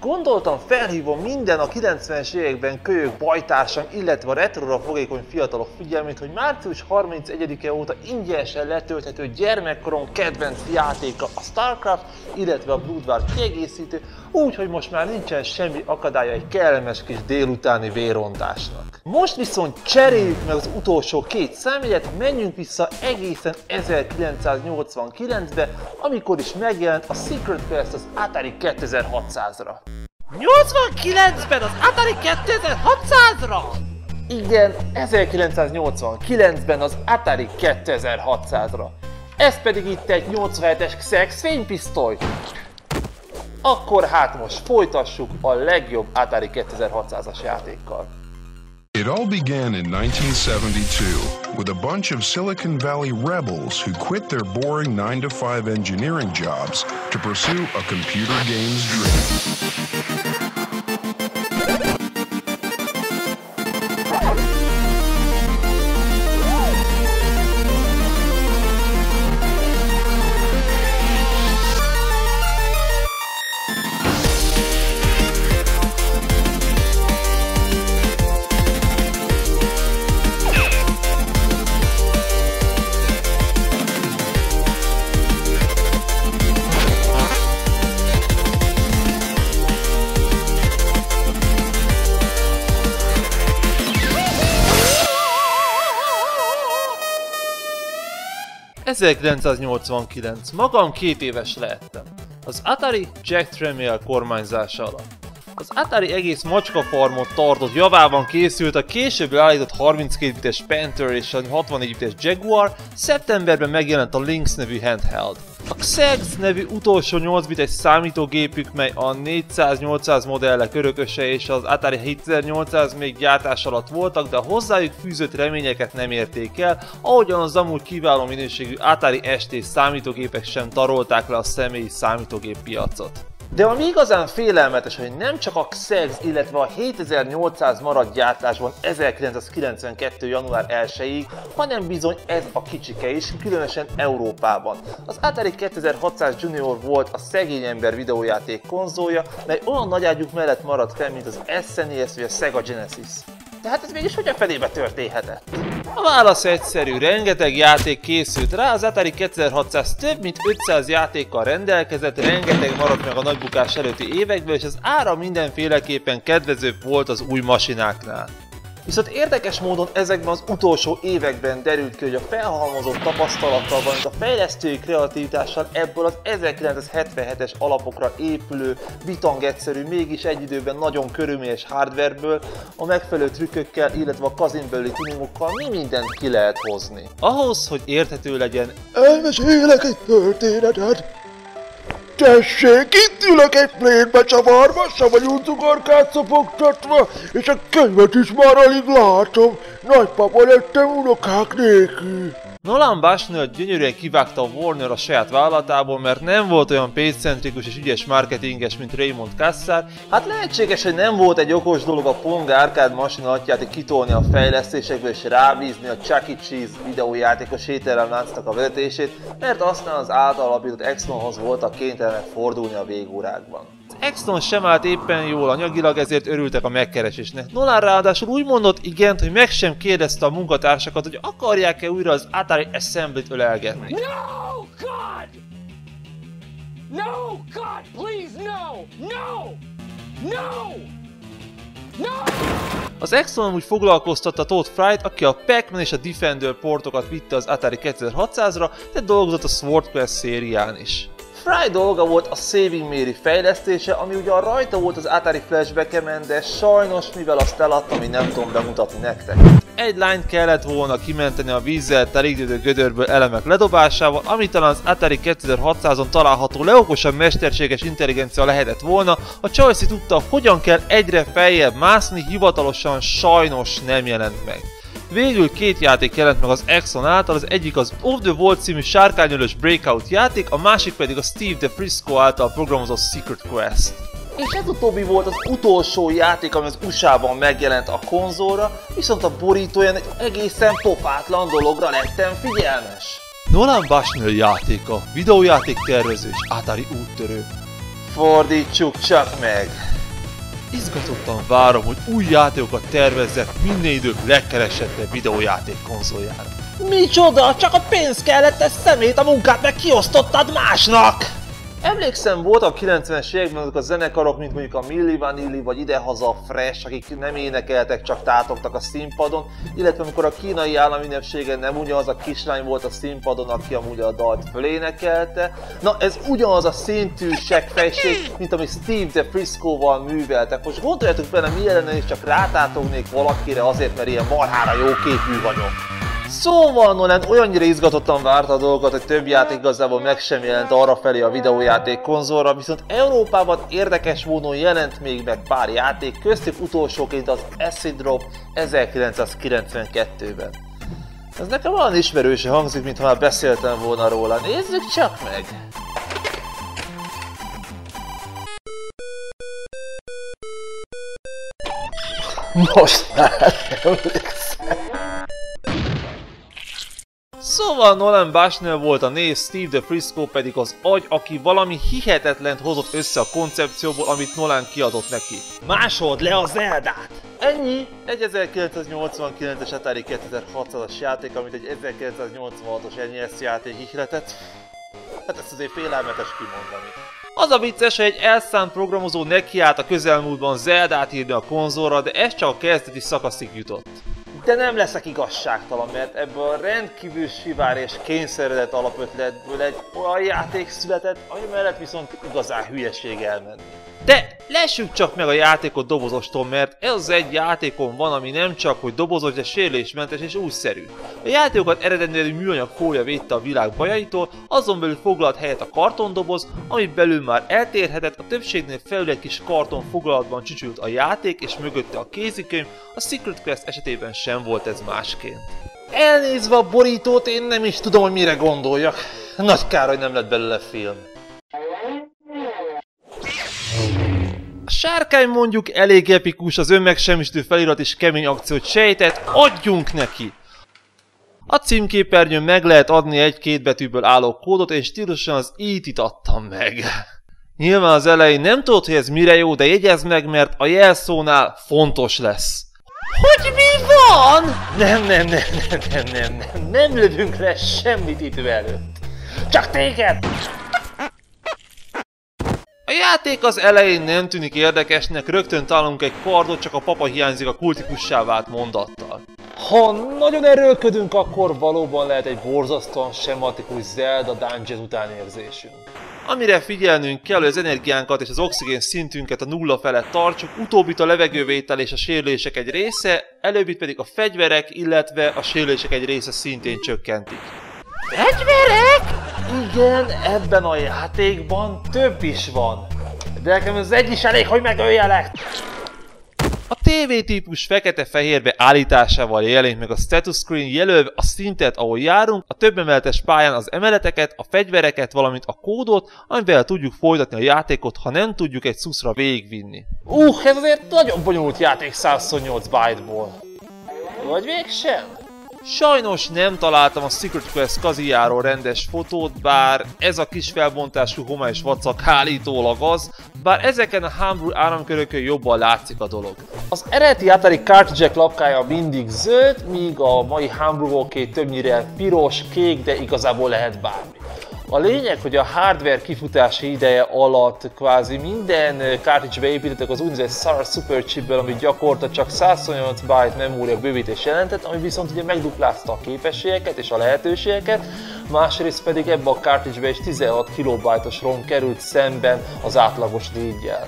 Gondoltam, felhívom minden a 90-es években kölyök bajtársam, illetve a retrora fogékony fiatalok figyelmét, hogy március 31-e óta ingyenesen letölthető gyermekkorom kedvenc játéka a StarCraft, illetve a Blood War kiegészítő, úgyhogy most már nincsen semmi akadálya egy kellemes kis délutáni vérondásnak. Most viszont cseréljük meg az utolsó két számjegyet, menjünk vissza egészen 1989-be, amikor is megjelent a Secret Quest az Atari 2600-ra. 89-ben az Atari 2600-ra? Igen, 1989-ben az Atari 2600-ra. Ez pedig itt egy 87-es Xex fénypisztoly. Akkor hát most folytassuk a legjobb Atari 2600-as játékkal. It all began in 1972 with a bunch of Silicon Valley rebels who quit their boring 9-to-5 engineering jobs to pursue a computer games dream. 1989. Magam 2 éves lehettem. Az Atari Jack Tramiel kormányzása alatt. Az Atari egész macskafarmot tartott javában készült a később leállított 32 bites Panther és a 64 bites Jaguar, szeptemberben megjelent a Lynx nevű handheld. A Xex nevű utolsó 8 bites számítógépük, mely a 400-800 modellek örököse és az Atari 7800 még gyártás alatt voltak, de a hozzájuk fűzött reményeket nem érték el, ahogyan az amúgy kiváló minőségű Atari ST számítógépek sem tarolták le a személyi számítógép piacot. De ami igazán félelmetes, hogy nem csak a Xex, illetve a 7800 maradt gyártásban 1992. január 1-ig, hanem bizony ez a kicsike is, különösen Európában. Az Atari 2600 Junior volt a szegény ember videójáték konzolja, mely olyan nagyágyuk mellett maradt fel, mint az SNES vagy a Sega Genesis. De hát ez mégis hogy a felébe történhetett? A válasz egyszerű, rengeteg játék készült rá, az Atari 2600 több mint 500 játékkal rendelkezett, rengeteg maradt meg a nagybukás előtti évekből, és az ára mindenféleképpen kedvezőbb volt az új masináknál. Viszont érdekes módon ezekben az utolsó években derült ki, hogy a felhalmozott tapasztalattal, valamint a fejlesztői kreativitással ebből az 1977-es alapokra épülő, bitangegyszerű, mégis egy időben nagyon körülményes hardwareből, a megfelelő trükkökkel, illetve a kazin belüli tuningokkal mi mindent ki lehet hozni. Ahhoz, hogy érthető legyen, elmesélek egy történetet. Tessék, itt ülök egy plénbe csavarva, savanyú cukorkát szopogtatva, és a könyvet is már alig látom. Nagypapa lettem unokák nélkül. Nolan Bushnell gyönyörűen kivágta a Warner a saját vállalatából, mert nem volt olyan pénzcentrikus és ügyes marketinges, mint Raymond Cassar. Hát lehetséges, hogy nem volt egy okos dolog a Pong Arcade Machine atyát kitolni a fejlesztésekből és rábízni a Chuck E. Cheese videójátékos étteremláncnak a vezetését, mert aztán az által alapított Exxonhoz voltak kénytelenek fordulni a végórákban. Exxon sem állt éppen jól anyagilag, ezért örültek a megkeresésnek. Nolan ráadásul úgy mondott igent, hogy meg sem kérdezte a munkatársakat, hogy akarják-e újra az Atari Assembly-t ölelgetni. No, God! No, God, please, no! No! No! No! Az Exxon úgy foglalkoztatta Todd Fryt, aki a Pac-Man és a Defender portokat vitte az Atari 2600-ra, de dolgozott a Sword Quest szérián is. Fry dolga volt a Saving Mary fejlesztése, ami ugyan rajta volt az Atari Flashback-emen, de sajnos mivel azt eladtam, így nem tudom bemutatni nektek. Egy lányt kellett volna kimenteni a vízzel telítődő gödörből elemek ledobásával, ami talán az Atari 2600-on található leokosabb mesterséges intelligencia lehetett volna, a Choice tudta, hogyan kell egyre feljebb mászni, hivatalosan sajnos nem jelent meg. Végül 2 játék jelent meg az Exxon által, az egyik az Off the Wall című sárkányölős Breakout játék, a másik pedig a Steve DeFrisco által programozott Secret Quest. És ez utóbbi volt az utolsó játék, ami az USA-ban megjelent a konzolra, viszont a borítóján egy egészen pofátlan dologra lettem figyelmes. Nolan Bushnell játéka, videójáték tervező és Atari úttörő. Fordítsuk csak meg! Izgatottan várom, hogy új játékokat tervezzek minden idők legkeresettebb videójáték konzoljára. Micsoda? Csak a pénz kellett, ezt szemét, a munkát meg kiosztottad másnak! Emlékszem, voltak 90-es években azok a zenekarok, mint mondjuk a Milli Vanilli vagy idehaza a Fresh, akik nem énekeltek, csak tátogtak a színpadon, illetve amikor a kínai államünnepségen nem ugyanaz a kislány volt a színpadon, aki amúgy a dalt fölénekelte. Na ez ugyanaz a szintű seggfejség, mint amit Steve the Frisco-val műveltek. Most gondoljatok bele, mi lenne, és csak rátátognék valakire azért, mert ilyen marhára jóképű vagyok. Szóval Nolan olyannyira izgatottan várta a dolgokat, hogy több játék igazából meg sem jelent arrafelé a videójáték konzolra, viszont Európában érdekes módon jelent még meg pár játék, köztük utolsóként az Acid Drop 1992-ben. Ez nekem olyan ismerősen hangzik, mintha már beszéltem volna róla. Nézzük csak meg! Most már emlékszem. Szóval Nolan Bushnell volt a név, Steve the Frisco pedig az agy, aki valami hihetetlent hozott össze a koncepcióból, amit Nolan kiadott neki. Másold le a Zeldát! Ennyi! Egy 1989-es Atari 2600-as játék, amit egy 1986-os NES játék ihletett. Hát ezt azért félelmetes kimondani. Az a vicces, hogy egy elszánt programozó nekiállt a közelmúltban Zeldát írni a konzolra, de ez csak a kezdeti szakaszig jutott. De nem leszek igazságtalan, mert ebből a rendkívül sivár és kényszeredett alapötletből egy olyan játék született, ami mellett viszont igazán hülyeség elmenni. De lássuk csak meg a játékot dobozostól, mert ez az egy játékon van, ami nem csak hogy dobozos, de sérülésmentes és újszerű. A játékokat eredetileg műanyag fólia védte a világ bajaitól, azon belül foglalt helyet a kartondoboz, ami belül már eltérhetett, a többségnél felül egy kis karton foglalatban csücsült a játék és mögötte a kézikönyv, a Secret Quest esetében sem volt ez másként. Elnézve a borítót, én nem is tudom, hogy mire gondoljak. Nagy kár, hogy nem lett belőle film. A sárkány mondjuk elég epikus, az önmegsemmisítő felirat és kemény akciót sejtett, adjunk neki! A címképernyőn meg lehet adni egy-két betűből álló kódot, és stílusosan az IT-t adtam meg. Nyilván az elején nem tudod, hogy ez mire jó, de jegyezd meg, mert a jelszónál fontos lesz. Hogy mi van? Nem lövünk le semmit idő előtt. Csak téged! A játék az elején nem tűnik érdekesnek, rögtön találunk egy kardot, csak a papa hiányzik a kultikussá vált mondattal. Ha nagyon erőlködünk, akkor valóban lehet egy borzasztóan sematikus Zelda Dungeon utánérzésünk. Amire figyelnünk kell, hogy az energiánkat és az oxigén szintünket a nulla felett tartsuk, utóbbit a levegővétel és a sérülések egy része, előbbit pedig a fegyverek, illetve a sérülések egy része szintén csökkentik. Fegyverek? Igen, ebben a játékban több is van. De nekem ez egy is elég, hogy megöljelek! A TV-típus fekete-fehérbe állításával jelenik meg a status screen, jelölve a szintet, ahol járunk, a többemeletes pályán az emeleteket, a fegyvereket, valamint a kódot, amivel tudjuk folytatni a játékot, ha nem tudjuk egy szuszra végigvinni. Ez azért nagyon bonyolult játék 128 byte-ból. Vagy mégsem? Sajnos nem találtam a Secret Quest Kazujáról rendes fotót, bár ez a kis felbontású homályos vacak állítólag az, bár ezeken a Homebrew áramkörökön jobban látszik a dolog. Az eredeti Atari cartridge-ek lapkája mindig zöld, míg a mai Homebrew-oké többnyire piros, kék, de igazából lehet bármi. A lényeg, hogy a hardware kifutási ideje alatt kvázi minden cartridge-be építettek az úgynevezett SAR Super Chipből, ami gyakorta csak 128 byte memória bővítés jelentett, ami viszont ugye megduplázta a képességeket és a lehetőségeket, másrészt pedig ebbe a cartridge-be is 16 kilobajtos ROM került szemben az átlagos 4-jel.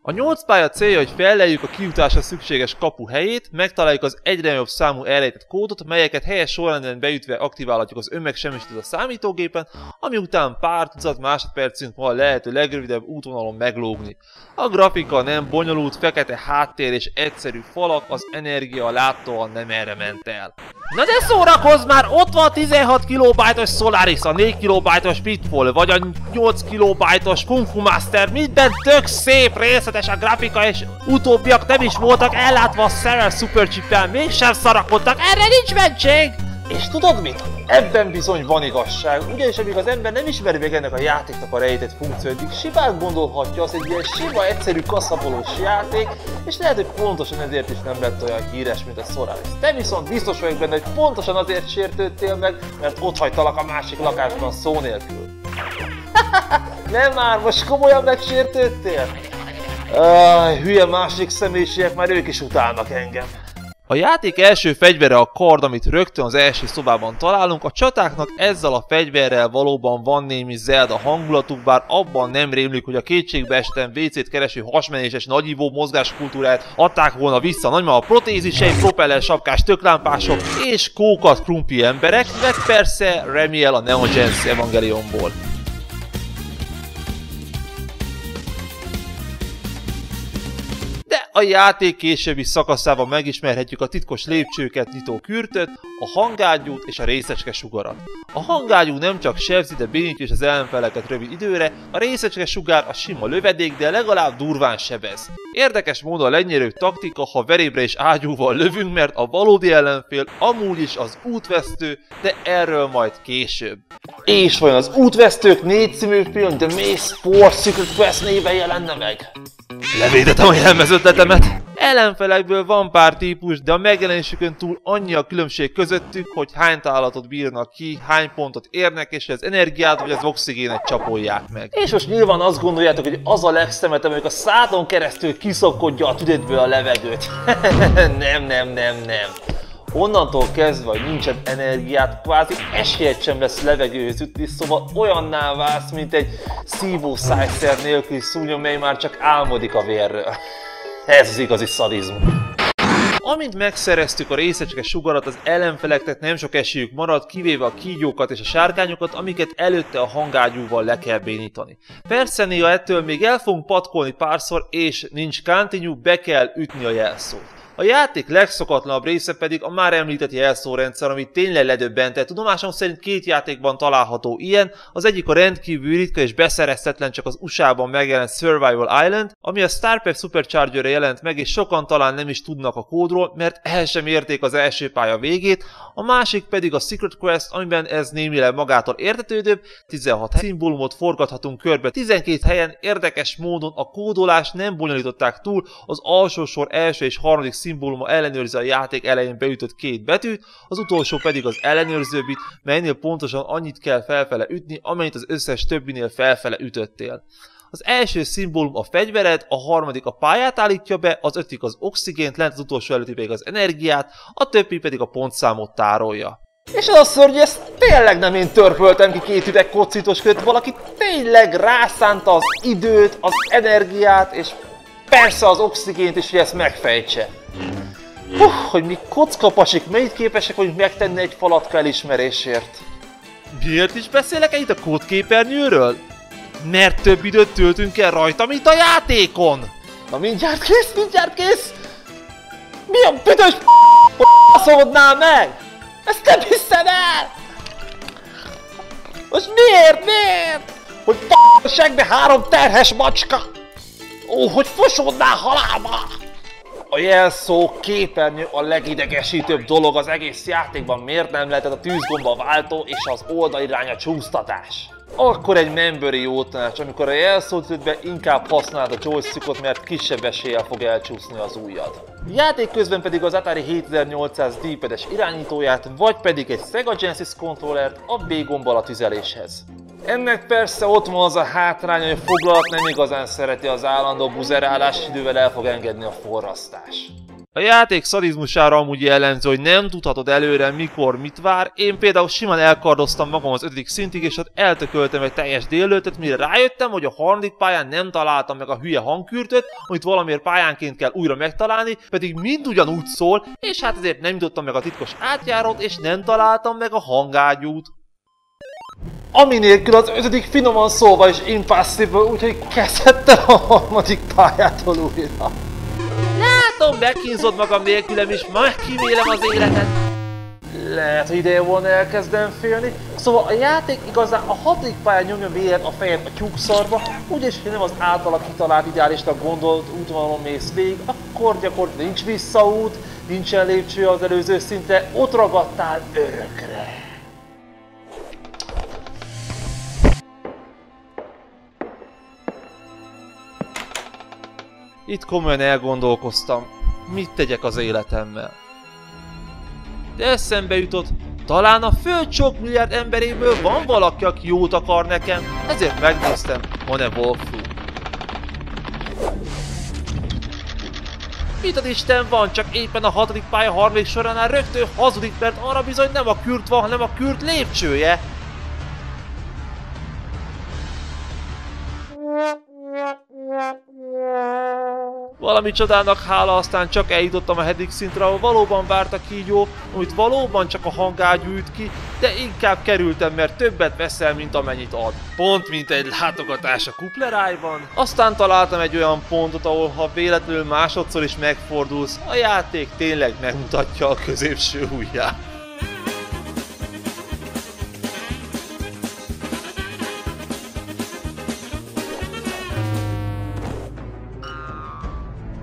A 8 pálya célja, hogy felleljük a kijutásra szükséges kapu helyét, megtaláljuk az egyre nagyobb számú elrejtett kódot, melyeket helyes sorrendben beütve aktiválhatjuk az önmegsemmisítőt a számítógépen, ami után pár tucat másodpercünk van lehető legrövidebb útvonalon meglógni. A grafika nem bonyolult, fekete háttér és egyszerű falak, az energia láthatóan nem erre ment el. Na de szórakozz már, ott van a 16 kilobajtos Solaris, a 4 kilobajtos Pitfall, vagy a 8 kilobajtos Kung Fu Master, minden tök szép, részletes a grafika, és utóbbiak nem is voltak ellátva a SAR Super Chip-el, mégsem szarakodtak, erre nincs mentség! És tudod mit? ebben bizony van igazság, ugyanis amíg az ember nem ismeri meg ennek a játéknak a rejtett funkcióit, simán gondolhatja, az egy ilyen sima, egyszerű kaszabolós játék, és lehet, hogy pontosan ezért is nem lett olyan híres, mint a Solaris. Te viszont biztos vagyok benne, hogy pontosan azért sértődtél meg, mert ott hagytalak a másik lakásban szó nélkül. Nem már, most komolyan megsértődtél? Hülye másik személyiségek, már ők is utálnak engem. A játék első fegyvere a kard, amit rögtön az első szobában találunk. A csatáknak ezzel a fegyverrel valóban van némi Zelda hangulatuk, bár abban nem rémlik, hogy a kétségbe esetem WC-t kereső hasmenéses nagyívó mozgáskultúrát adták volna vissza nagymama protézisei, propeller sapkás töklámpások és kókat krumpi emberek, meg persze Remiel a Neon Genesis Evangelionból. A játék későbbi szakaszában megismerhetjük a titkos lépcsőket nyitó kürtöt, a hangágyút és a részecske sugarat. A hangágyú nem csak sebzi, de bénítja is az ellenfeleket rövid időre, a részecske sugár a sima lövedék, de legalább durván sebez. Érdekes módon a legnyerőbb taktika, ha verébre és ágyúval lövünk, mert a valódi ellenfél amúgy is az útvesztő, de erről majd később. És vajon az Útvesztők 4 című film The Maze 4 Secret Quest néven jelenne meg? Levédetem a jelmezötletemet! Ellenfelekből van pár típus, de a megjelenésükön túl annyi a különbség közöttük, hogy hány találatot bírnak ki, hány pontot érnek, és az energiát vagy az oxigénet csapolják meg. És most nyilván azt gondoljátok, hogy az a legszemetem, amikor a szádon keresztül kiszokkodja a tüdetből a levegőt. Nem. Onnantól kezdve, hogy nincsen energiát, kvázi esélyed sem lesz levegőhöz jutni, szóval olyanná válsz, mint egy szívószájszer nélküli szúnyog, mely már csak álmodik a vérről. Ez az igazi szadizmus. Amint megszereztük a részecske sugarat, az ellenfeleknek nem sok esélyük marad, kivéve a kígyókat és a sárkányokat, amiket előtte a hangágyúval le kell bénítani. Persze néha ettől még el fogunk patkolni párszor, és nincs continue, be kell ütni a jelszót. A játék legszokatlanabb része pedig a már említett jelszórendszer, ami tényleg ledöbbentett. Tudomásom szerint 2 játékban található ilyen, az egyik a rendkívül ritka és beszerezhetetlen csak az USA-ban megjelent Survival Island, ami a Starpack Supercharger-re jelent meg, és sokan talán nem is tudnak a kódról, mert el sem érték az első pálya végét, a másik pedig a Secret Quest, amiben ez némileg magától értetődőbb, 16 szimbólumot forgathatunk körbe 12 helyen, érdekes módon a kódolást nem bonyolították túl, az alsó sor első és harmadik szimbóluma ellenőrzi a játék elején beütött 2 betűt, az utolsó pedig az ellenőrző bit, melynél pontosan annyit kell felfele ütni, amennyit az összes többinél felfele ütöttél. Az első szimbólum a fegyvered, a harmadik a pályát állítja be, az ötödik az oxigént, lent az utolsó előtti pedig az energiát, a többi pedig a pontszámot tárolja. És az a szörny, hogy ezt tényleg nem én törpöltem ki 2 üveg koccitos között, valaki tényleg rászánta az időt, az energiát, és persze az oxigént is, hogy ezt megfejtse. Hogy mi kockapasik, mennyit képesek vagyunk megtenni egy falatka elismerésért? Miért is beszélek itt a kódképernyőről? Mert több időt töltünk el rajta, mint a játékon! Na mindjárt kész! Mi a büdös szólnál meg? Ezt nem hiszem el! Most miért? Hogy segbe 3 terhes macska! Hogy fosódnál halálba! A jelszó képernyő a legidegesítőbb dolog az egész játékban, miért nem lehetett a tűzgomba váltó és az oldalirány a csúsztatás? Akkor egy memberi jó tanács, amikor a jelszót üt be, inkább használd a joystickot, mert kisebb eséllyel fog elcsúszni az ujjad. Játék közben pedig az Atari 7800 D-pedes irányítóját, vagy pedig egy Sega Genesis kontrollert a B gombbal a tüzeléshez. Ennek persze ott van az a hátrány, hogy a foglalat nem igazán szereti az állandó buzerálás, idővel el fog engedni a forrasztás. A játék szadizmusára amúgy jellemző, hogy nem tudhatod előre mikor mit vár. Én például simán elkardoztam magam az 5. szintig, és ott eltököltem egy teljes délelőttet, mire rájöttem, hogy a harmadik pályán nem találtam meg a hülye hangkürtöt, amit valamiért pályánként kell újra megtalálni, pedig mind ugyanúgy szól, és hát ezért nem jutottam meg a titkos átjárót, és nem találtam meg a hangágyút. Ami nélkül az 5. finoman szólva is impossible, úgyhogy kezdhettem a harmadik pályától újra. Látom, megkínzod magam nélkülem is, megkímélem az életet. Lehet, hogy ideje volna elkezdem félni. Szóval a játék igazán a 6. pályán nyomja vélet a fejed a tyúkszarba, úgyis, ha nem az általa kitalált ideálisnak gondolt útvonalon mész végig, akkor gyakorlatilag nincs visszaút, nincsen lépcső az előző szintre, ott ragadtál örökre. Itt komolyan elgondolkoztam, mit tegyek az életemmel. De eszembe jutott, talán a föld sok milliárd emberéből van valaki, aki jót akar nekem, ezért megnéztem, van-e walkthrough. Mit ad Isten van, csak éppen a 6. pálya harmadik soránál rögtön hazudik, mert arra bizony nem a kürt van, hanem a kürt lépcsője. Valami csodának hála aztán csak eljutottam a 7. szintre, ahol valóban várt a kígyó, amit valóban csak a hangágyú üt ki, de inkább kerültem, mert többet veszel, mint amennyit ad. Pont mint egy látogatás a kuplerájban. Aztán találtam egy olyan pontot, ahol ha véletlenül másodszor is megfordulsz, a játék tényleg megmutatja a középső ujját.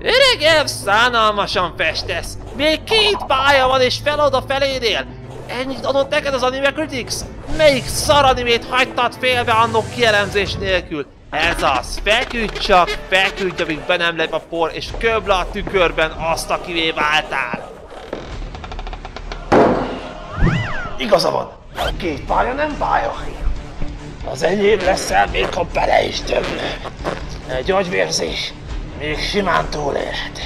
Öregem, szánalmasan festesz! Még 2 pálya van és felad a felénél! Ennyit adott neked az Anime Critics? Melyik szaranimét hagytad félbe annó kielemzés nélkül? Ez az, feküdj csak, feküdj, amíg be nem lep a por, és köbd le a tükörben azt, akivé váltál! Igaza van, a 2 pálya nem pálya. Az enyém leszel, még ha bele is tömlő. Egy agyvérzés még simán túlélhet.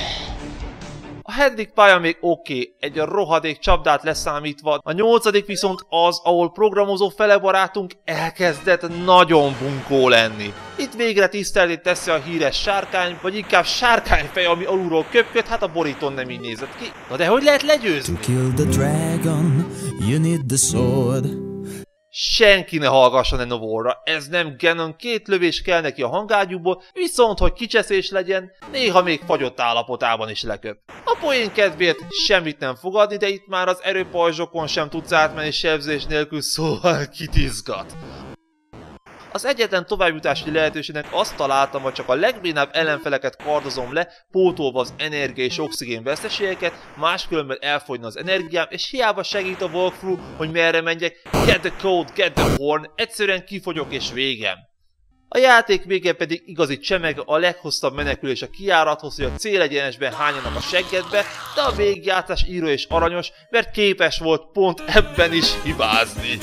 A 7. pálya még oké, egy rohadék csapdát leszámítva, a 8. viszont az, ahol programozó fele barátunk elkezdett nagyon bunkó lenni. Itt végre tisztelté teszi a híres sárkány, vagy inkább sárkányfej, ami alulról köpköd, hát a borítón nem így nézett ki. Na de hogy lehet legyőzni? To kill the dragon, you need the sword. Senki ne hallgasson Novorra, ez nem Ganon, 2 lövés kell neki a hangágyúból, viszont hogy kicseszés legyen, néha még fagyott állapotában is leköp. A poén kedvéért semmit nem fogadni, de itt már az erőpajzsokon sem tudsz átmenni sebzés nélkül, szóval kitizgat. Az egyetlen továbbjutási lehetőségnek azt találtam, hogy csak a legbénább ellenfeleket kardozom le, pótolva az energia és oxigén veszteségeket, máskülönben elfogyna az energiám, és hiába segít a walkthrough, hogy merre menjek, get the code, get the horn, egyszerűen kifogyok és végem. A játék vége pedig igazi csemege, a leghosszabb menekülés a kijárathoz, hogy a célegyenesben hányanak a seggedbe, de a végjátszás író és aranyos, mert képes volt pont ebben is hibázni.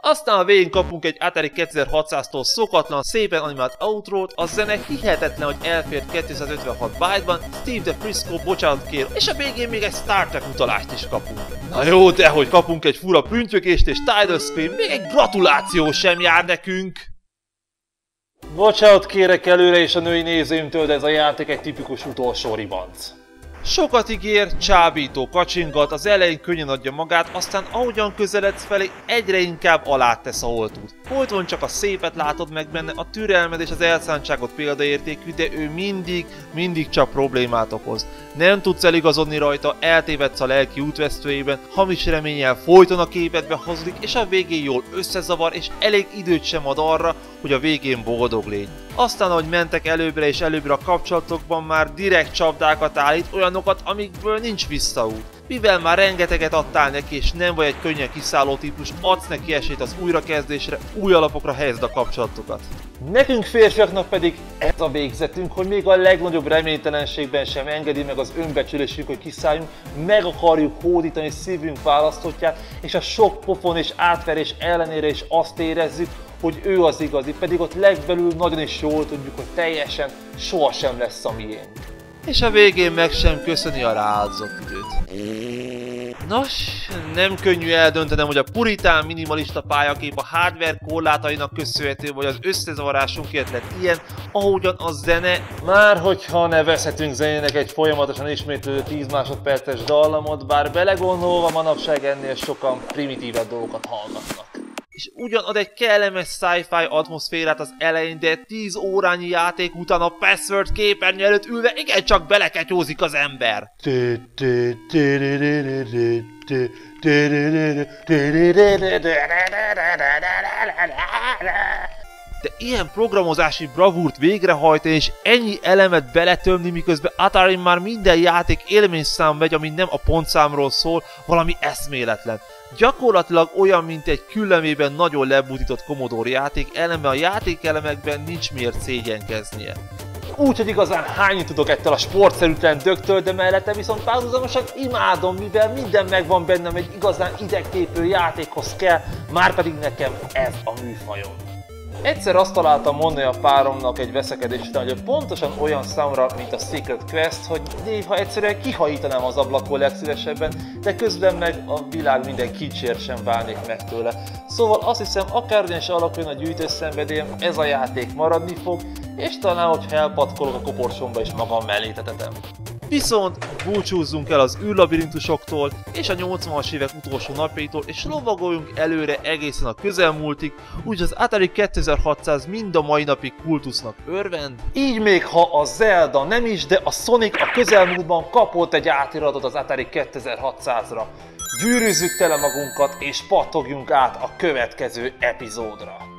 Aztán a végén kapunk egy Atari 2600-tól szokatlan, szépen animált outrót, a zene hihetetlen, hogy elfért 256 byte-ban, Steve the Frisco bocsánatot kér, és a végén még egy Star Trek utalást is kapunk. Na jó, de hogy kapunk egy fura prüntjögést és Tidal Scream, még egy gratuláció sem jár nekünk! Bocsánat kérek előre és a női nézőimtől, de ez a játék egy tipikus utolsó ribanc. Sokat ígér, csábító, kacsingat, az elején könnyen adja magát, aztán ahogyan közeledsz felé, egyre inkább alá tesz, ahol tud. Folyton csak a szépet látod meg benne, a türelmed és az elszántságot példaértékű, de ő mindig csak problémát okoz. Nem tudsz eligazodni rajta, eltévedsz a lelki útvesztőjében, hamis reménnyel folyton a képedbe hazudik, és a végén jól összezavar, és elég időt sem ad arra, hogy a végén boldog légy. Aztán, ahogy mentek előbbre és előbbre a kapcsolatokban, már direkt csapdákat állít, olyanokat, amikből nincs visszaút. Mivel már rengeteget adtál neki, és nem vagy egy könnyen kiszálló típus, adsz neki esélyt az újrakezdésre, új alapokra helyezd a kapcsolatokat. Nekünk férfiaknak pedig ez a végzetünk, hogy még a legnagyobb reménytelenségben sem engedi meg az önbecsülésünk, hogy kiszálljunk, meg akarjuk hódítani szívünk választottját, és a sok pofon és átverés ellenére is azt érezzük, hogy ő az igazi, pedig ott legbelül nagyon is jól tudjuk, hogy teljesen sohasem lesz a miénk. És a végén meg sem köszöni a rááldozott időt. Nos, nem könnyű eldöntenem, hogy a puritán minimalista pályakép a hardware korlátainak köszönhető, vagy az összezavarásunkért lett ilyen, ahogyan a zene, már hogyha nevezhetünk zenének egy folyamatosan ismétlődő 10 másodperces dallamot, bár belegondolva manapság ennél sokan primitívebb dolgokat hallgatnak. És ugyan ad egy kellemes sci-fi atmoszférát az elején, de 10 órányi játék után a Password képernyő előtt ülve igencsak beleketyózik az ember. de ilyen programozási bravúrt végrehajtani és ennyi elemet beletömni, miközben Atari már minden játék élményszám megy, ami nem a pontszámról szól, valami eszméletlen. Gyakorlatilag olyan, mint egy küllemében nagyon lebutított Commodore játék, ellenben a játékelemekben nincs miért szégyenkeznie. Úgyhogy igazán hányni tudok ettől a sportszerűtlen dögtől, de mellette viszont párhuzamosan imádom, mivel minden megvan bennem, egy igazán idegtépő játékhoz kell, márpedig nekem ez a műfajom. Egyszer azt találtam mondani a páromnak egy veszekedés után, hogy pontosan olyan számra, mint a Secret Quest, hogy néha egyszerűen kihajítanám az ablakon legszívesebben, de közben meg a világ minden kincsért sem válnék meg tőle. Szóval azt hiszem, akárhogyan is alakuljon a gyűjtő szenvedélyem, ez a játék maradni fog, és talán, hogy elpatkolok a koporsomba és magam mellé tetetem. Viszont búcsúzzunk el az űrlabirintusoktól és a 80-as évek utolsó napjaitól, és lovagoljunk előre egészen a közelmúltig, úgy az Atari 2600 mind a mai napig kultusznak örvend. Így még ha a Zelda nem is, de a Sonic a közelmúltban kapott egy átiratot az Atari 2600-ra. Gyűrűzzük tele magunkat és pattogjunk át a következő epizódra.